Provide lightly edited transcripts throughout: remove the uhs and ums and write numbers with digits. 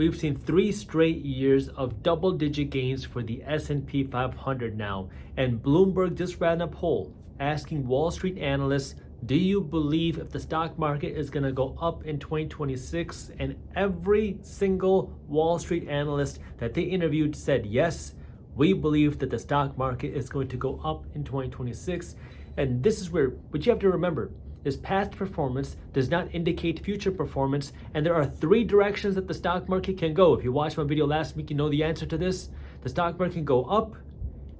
We've seen 3 straight years of double-digit gains for the S&P 500 now, and Bloomberg just ran a poll asking Wall Street analysts, do you believe if the stock market is going to go up in 2026? And every single Wall Street analyst that they interviewed said, yes, we believe that the stock market is going to go up in 2026. And this is where, what you have to remember, is past performance does not indicate future performance, and there are 3 directions that the stock market can go. If you watched my video last week, you know the answer to this. The stock market can go up,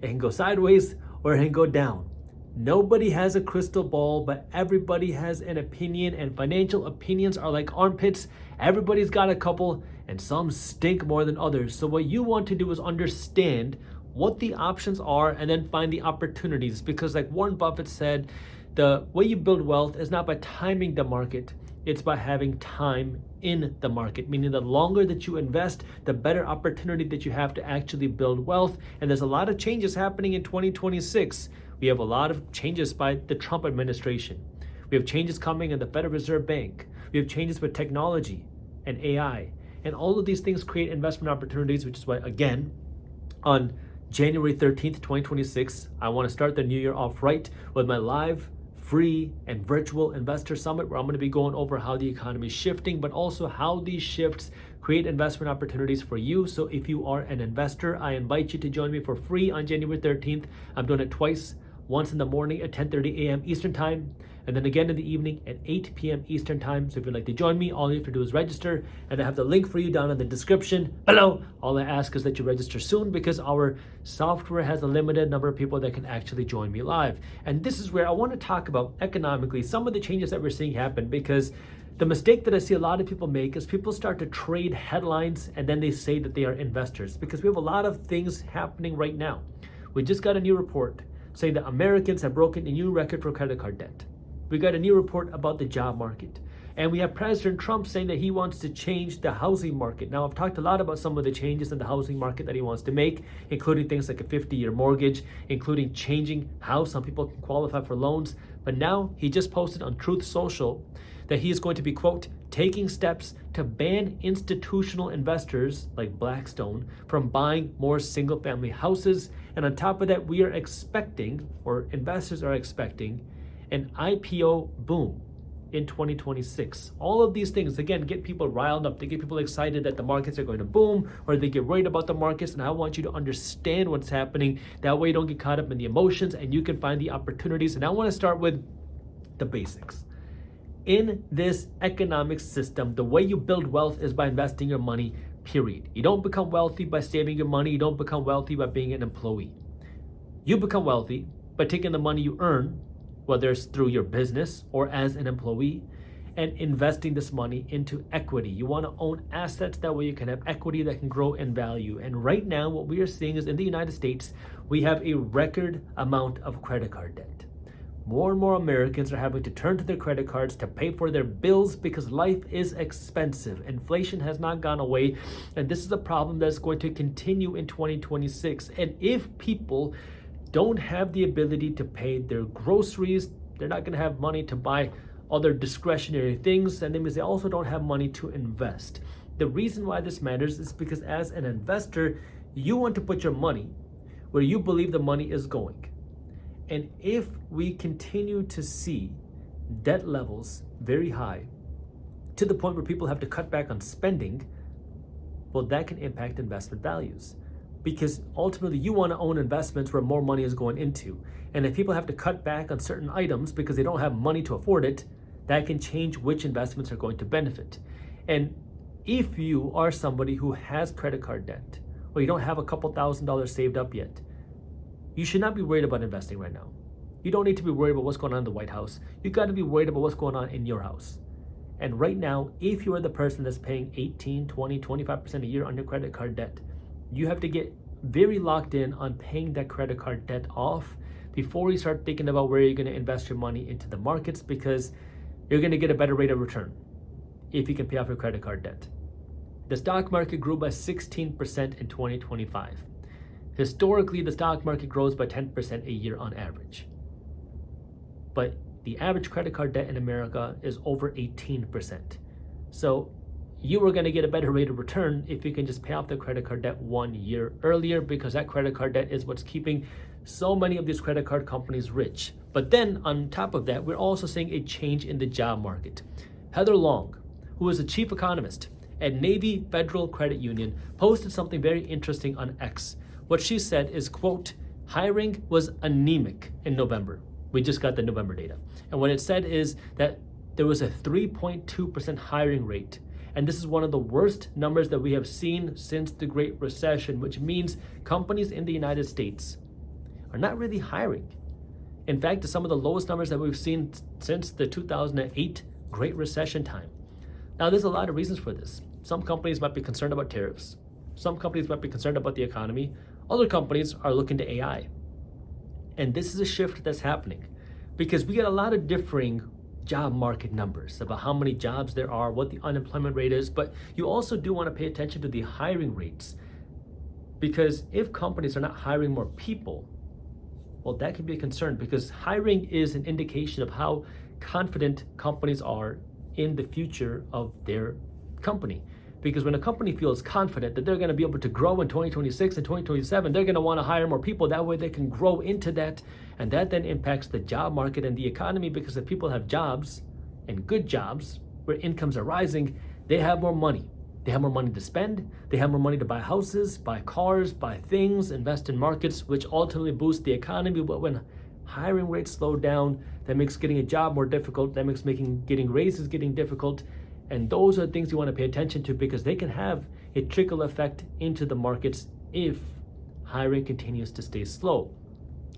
it can go sideways, or it can go down. Nobody has a crystal ball, but everybody has an opinion, and financial opinions are like armpits. Everybody's got a couple, and some stink more than others. So what you want to do is understand what the options are and then find the opportunities, because like Warren Buffett said, the way you build wealth is not by timing the market, it's by having time in the market, meaning the longer that you invest, the better opportunity that you have to actually build wealth. And there's a lot of changes happening in 2026. We have a lot of changes by the Trump administration. We have changes coming in the Federal Reserve Bank. We have changes with technology and AI. And all of these things create investment opportunities, which is why, again, on January 13th, 2026, I want to start the new year off right with my live free and virtual investor summit, where I'm going to be going over how the economy is shifting, but also how these shifts create investment opportunities for you. So if you are an investor, I invite you to join me for free on January 13th. I'm doing it twice, once in the morning at 10:30 a.m. Eastern time, and then again in the evening at 8 p.m. Eastern time. So if you'd like to join me, all you have to do is register, and I have the link for you down in the description below. All I ask is that you register soon, because our software has a limited number of people that can actually join me live. And this is where I want to talk about economically some of the changes that we're seeing happen, because the mistake that I see a lot of people make is people start to trade headlines and then they say that they are investors, because we have a lot of things happening right now. We just got a new report saying that Americans have broken a new record for credit card debt. We got a new report about the job market. And we have President Trump saying that he wants to change the housing market. Now, I've talked a lot about some of the changes in the housing market that he wants to make, including things like a 50-year mortgage, including changing how some people can qualify for loans. But now he just posted on Truth Social that he is going to be, quote, taking steps to ban institutional investors like Blackstone from buying more single-family houses. And on top of that, we are expecting, or investors are expecting, an IPO boom in 2026. All of these things, again, get people riled up. They get people excited that the markets are going to boom, or they get worried about the markets. And I want you to understand what's happening. That way you don't get caught up in the emotions and you can find the opportunities. And I want to start with the basics. In this economic system, the way you build wealth is by investing your money, period. You don't become wealthy by saving your money. You don't become wealthy by being an employee. You become wealthy by taking the money you earn, whether it's through your business or as an employee, and investing this money into equity. You want to own assets, that way you can have equity that can grow in value. And right now, what we are seeing is in the United States, we have a record amount of credit card debt. More and more Americans are having to turn to their credit cards to pay for their bills because life is expensive. Inflation has not gone away, and this is a problem that's going to continue in 2026. And if people don't have the ability to pay their groceries, they're not going to have money to buy other discretionary things, and that means they also don't have money to invest. The reason why this matters is because as an investor, you want to put your money where you believe the money is going. And if we continue to see debt levels very high, to the point where people have to cut back on spending, well, that can impact investment values. Because ultimately you want to own investments where more money is going into. And if people have to cut back on certain items because they don't have money to afford it, that can change which investments are going to benefit. And if you are somebody who has credit card debt, or you don't have a couple $1,000s saved up yet, you should not be worried about investing right now. You don't need to be worried about what's going on in the White House. You got to be worried about what's going on in your house. And right now, if you are the person that's paying 18, 20, 25% a year on your credit card debt, you have to get very locked in on paying that credit card debt off before you start thinking about where you're going to invest your money into the markets, because you're going to get a better rate of return if you can pay off your credit card debt. The stock market grew by 16% in 2025. Historically, the stock market grows by 10% a year on average. But the average credit card debt in America is over 18%. So you are going to get a better rate of return if you can just pay off the credit card debt 1 year earlier, because that credit card debt is what's keeping so many of these credit card companies rich. But then on top of that, we're also seeing a change in the job market. Heather Long, who is the chief economist at Navy Federal Credit Union, posted something very interesting on X. What she said is, quote, hiring was anemic in November. We just got the November data. And what it said is that there was a 3.2% hiring rate. And this is one of the worst numbers that we have seen since the Great Recession, which means companies in the United States are not really hiring. In fact, it's some of the lowest numbers that we've seen since the 2008 Great Recession time. Now, there's a lot of reasons for this. Some companies might be concerned about tariffs. Some companies might be concerned about the economy. Other companies are looking to AI. And this is a shift that's happening because we get a lot of differing job market numbers about how many jobs there are, what the unemployment rate is, but you also do want to pay attention to the hiring rates, because if companies are not hiring more people, well, that can be a concern, because hiring is an indication of how confident companies are in the future of their company. Because when a company feels confident that they're going to be able to grow in 2026 and 2027, they're going to want to hire more people. That way they can grow into that. And that then impacts the job market and the economy, because if people have jobs and good jobs where incomes are rising, they have more money. They have more money to spend. They have more money to buy houses, buy cars, buy things, invest in markets, which ultimately boosts the economy. But when hiring rates slow down, that makes getting a job more difficult. That makes getting raises getting difficult. And those are things you want to pay attention to, because they can have a trickle effect into the markets if hiring continues to stay slow.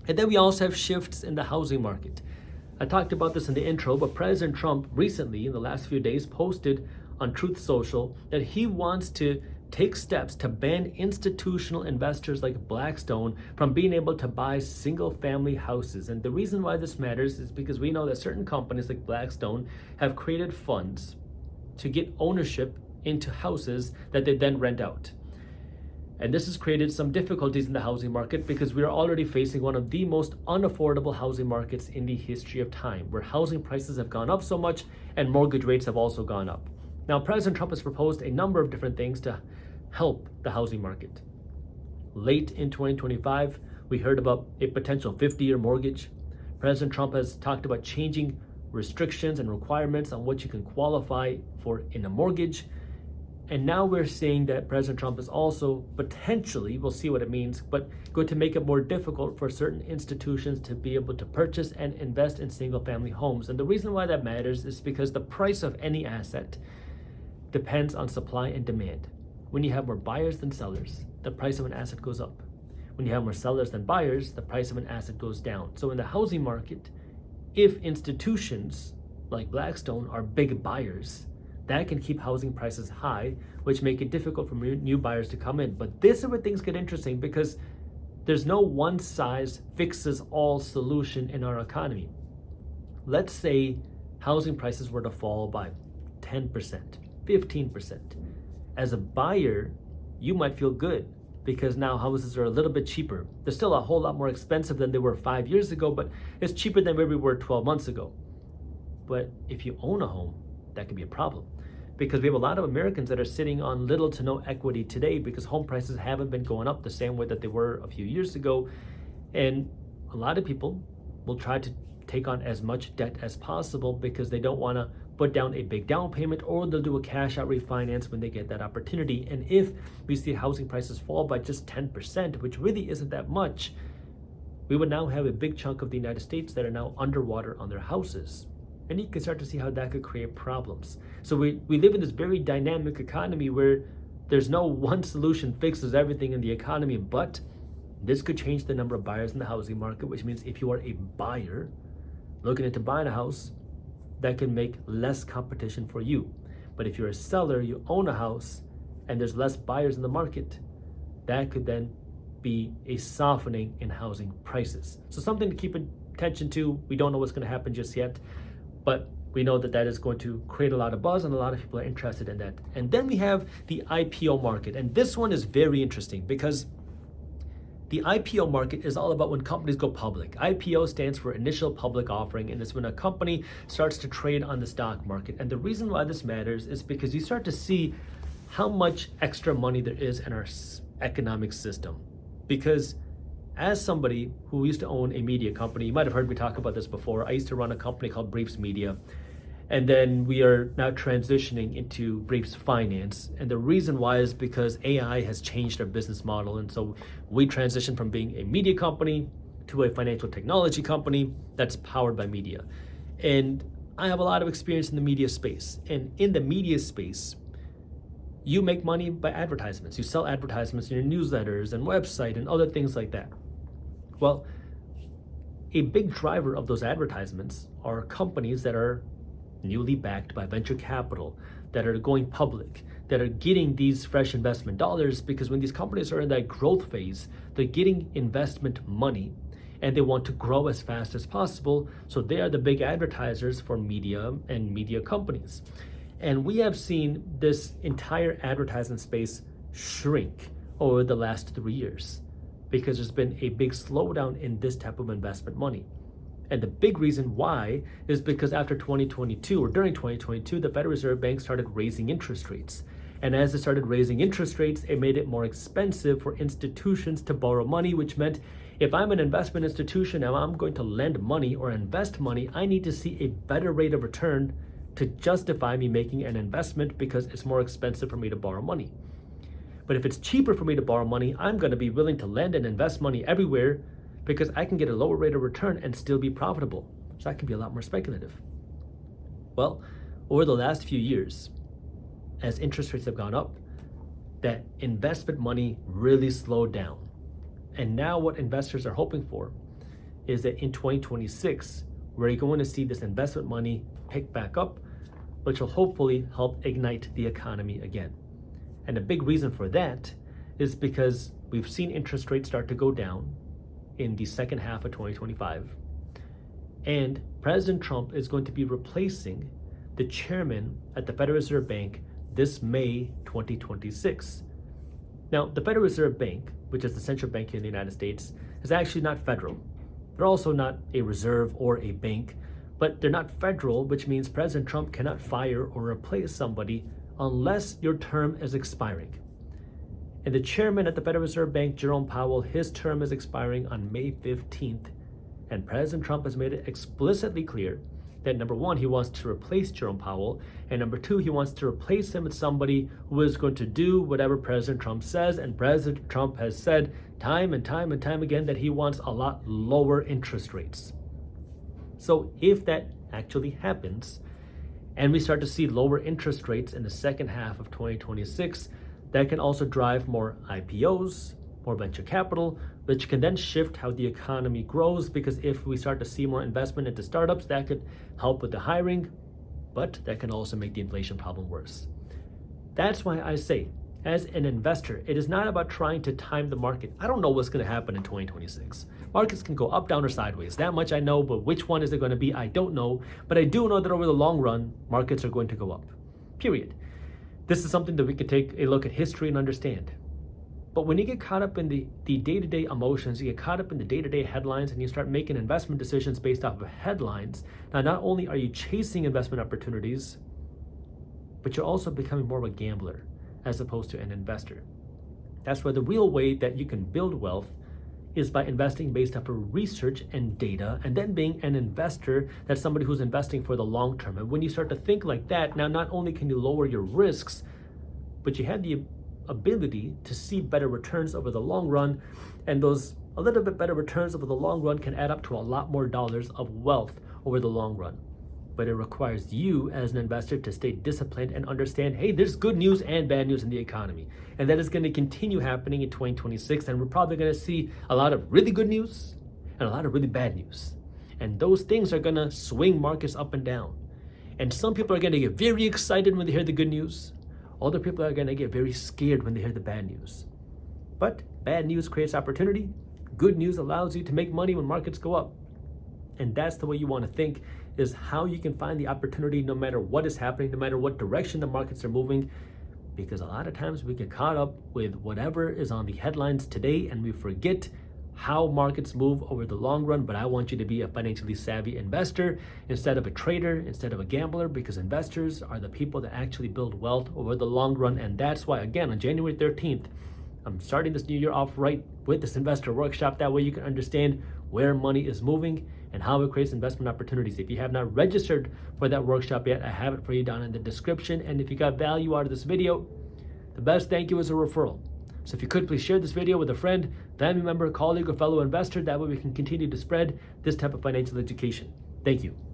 And then we also have shifts in the housing market. I talked about this in the intro, but President Trump recently, in the last few days, posted on Truth Social that he wants to take steps to ban institutional investors like Blackstone from being able to buy single-family houses. And the reason why this matters is because we know that certain companies like Blackstone have created funds to get ownership into houses that they then rent out. And this has created some difficulties in the housing market, because we are already facing one of the most unaffordable housing markets in the history of time, where housing prices have gone up so much and mortgage rates have also gone up. Now, President Trump has proposed a number of different things to help the housing market. Late in 2025, we heard about a potential 50-year mortgage. President Trump has talked about changing restrictions and requirements on what you can qualify for in a mortgage. And now we're seeing that President Trump is also potentially, we'll see what it means, but going to make it more difficult for certain institutions to be able to purchase and invest in single-family homes. And the reason why that matters is because the price of any asset depends on supply and demand. When you have more buyers than sellers, the price of an asset goes up. When you have more sellers than buyers, the price of an asset goes down. So in the housing market, if institutions like Blackstone are big buyers, that can keep housing prices high, which make it difficult for new buyers to come in. But this is where things get interesting, because there's no one size fixes all solution in our economy. Let's say housing prices were to fall by 10%, 15%. As a buyer, you might feel good, because now houses are a little bit cheaper. They're still a whole lot more expensive than they were 5 years ago, but it's cheaper than where we were 12 months ago. But if you own a home, that can be a problem, because we have a lot of Americans that are sitting on little to no equity today, because home prices haven't been going up the same way that they were a few years ago. And a lot of people will try to take on as much debt as possible, because they don't want to put down a big down payment, or they'll do a cash out refinance when they get that opportunity. And if we see housing prices fall by just 10%, which really isn't that much, we would now have a big chunk of the United States that are now underwater on their houses. And you can start to see how that could create problems. So we live in this very dynamic economy where there's no one solution fixes everything in the economy, but this could change the number of buyers in the housing market, which means if you are a buyer looking into buying a house, that can make less competition for you. But if you're a seller, you own a house, and there's less buyers in the market, that could then be a softening in housing prices. So something to keep attention to. We don't know what's going to happen just yet, but we know that that is going to create a lot of buzz, and a lot of people are interested in that. And then we have the IPO market. And this one is very interesting, because The IPO market is all about when companies go public. IPO stands for initial public offering, and it's when a company starts to trade on the stock market. And the reason why this matters is because you start to see how much extra money there is in our economic system. Because as somebody who used to own a media company, you might have heard me talk about this before. I used to run a company called Briefs Media. And then we are now transitioning into Briefs Finance. And the reason why is because AI has changed our business model. And so we transitioned from being a media company to a financial technology company that's powered by media. And I have a lot of experience in the media space. And in the media space, you make money by advertisements. You sell advertisements in your newsletters and website and other things like that. Well, a big driver of those advertisements are companies that are newly backed by venture capital, that are going public, that are getting these fresh investment dollars, because when these companies are in that growth phase, they're getting investment money and they want to grow as fast as possible. So they are the big advertisers for media and media companies. And we have seen this entire advertising space shrink over the last 3 years because there's been a big slowdown in this type of investment money. And the big reason why is because after 2022 or during 2022, the Federal Reserve Bank started raising interest rates. And as it started raising interest rates, it made it more expensive for institutions to borrow money, which meant if I'm an investment institution and I'm going to lend money or invest money, I need to see a better rate of return to justify me making an investment because it's more expensive for me to borrow money. But if it's cheaper for me to borrow money, I'm going to be willing to lend and invest money everywhere because I can get a lower rate of return and still be profitable. So I can be a lot more speculative. Well, over the last few years, as interest rates have gone up, that investment money really slowed down. And now what investors are hoping for is that in 2026, we're going to see this investment money pick back up, which will hopefully help ignite the economy again. And a big reason for that is because we've seen interest rates start to go down in the second half of 2025. And President Trump is going to be replacing the chairman at the Federal Reserve Bank this May 2026. Now, the Federal Reserve Bank, which is the central bank here in the United States, is actually not federal. They're also not a reserve or a bank, but they're not federal, which means President Trump cannot fire or replace somebody unless your term is expiring. And the chairman at the Federal Reserve Bank, Jerome Powell, his term is expiring on May 15th. And President Trump has made it explicitly clear that number one, he wants to replace Jerome Powell. And number two, he wants to replace him with somebody who is going to do whatever President Trump says. And President Trump has said time and time and time again that he wants a lot lower interest rates. So if that actually happens, and we start to see lower interest rates in the second half of 2026, that can also drive more IPOs, more venture capital, which can then shift how the economy grows, because if we start to see more investment into startups, that could help with the hiring, but that can also make the inflation problem worse. That's why I say, as an investor, it is not about trying to time the market. I don't know what's going to happen in 2026. Markets can go up, down, or sideways. That much I know, but which one is it going to be? I don't know. But I do know that over the long run, markets are going to go up. Period. This is something that we could take a look at history and understand. But when you get caught up in the day-to-day emotions, you get caught up in the day-to-day headlines, and you start making investment decisions based off of headlines, now not only are you chasing investment opportunities, but you're also becoming more of a gambler as opposed to an investor. That's where the real way that you can build wealth is by investing based off of research and data, and then being an investor that's somebody who's investing for the long term. And when you start to think like that, now not only can you lower your risks, but you have the ability to see better returns over the long run, and those a little bit better returns over the long run can add up to a lot more dollars of wealth over the long run. But it requires you as an investor to stay disciplined and understand, hey, there's good news and bad news in the economy. And that is going to continue happening in 2026. And we're probably going to see a lot of really good news and a lot of really bad news. And those things are going to swing markets up and down. And some people are going to get very excited when they hear the good news. Other people are going to get very scared when they hear the bad news. But bad news creates opportunity. Good news allows you to make money when markets go up. And that's the way you want to think, is how you can find the opportunity no matter what is happening, no matter what direction the markets are moving. Because a lot of times we get caught up with whatever is on the headlines today, and we forget how markets move over the long run, but I want you to be a financially savvy investor instead of a trader, instead of a gambler, because investors are the people that actually build wealth over the long run. And that's why, again, on January 13th, I'm starting this new year off right with this investor workshop. That way you can understand where money is moving and how it creates investment opportunities. If you have not registered for that workshop yet, I have it for you down in the description. And if you got value out of this video, the best thank you is a referral. So if you could please share this video with a friend, family member, colleague, or fellow investor. That way we can continue to spread this type of financial education. Thank you.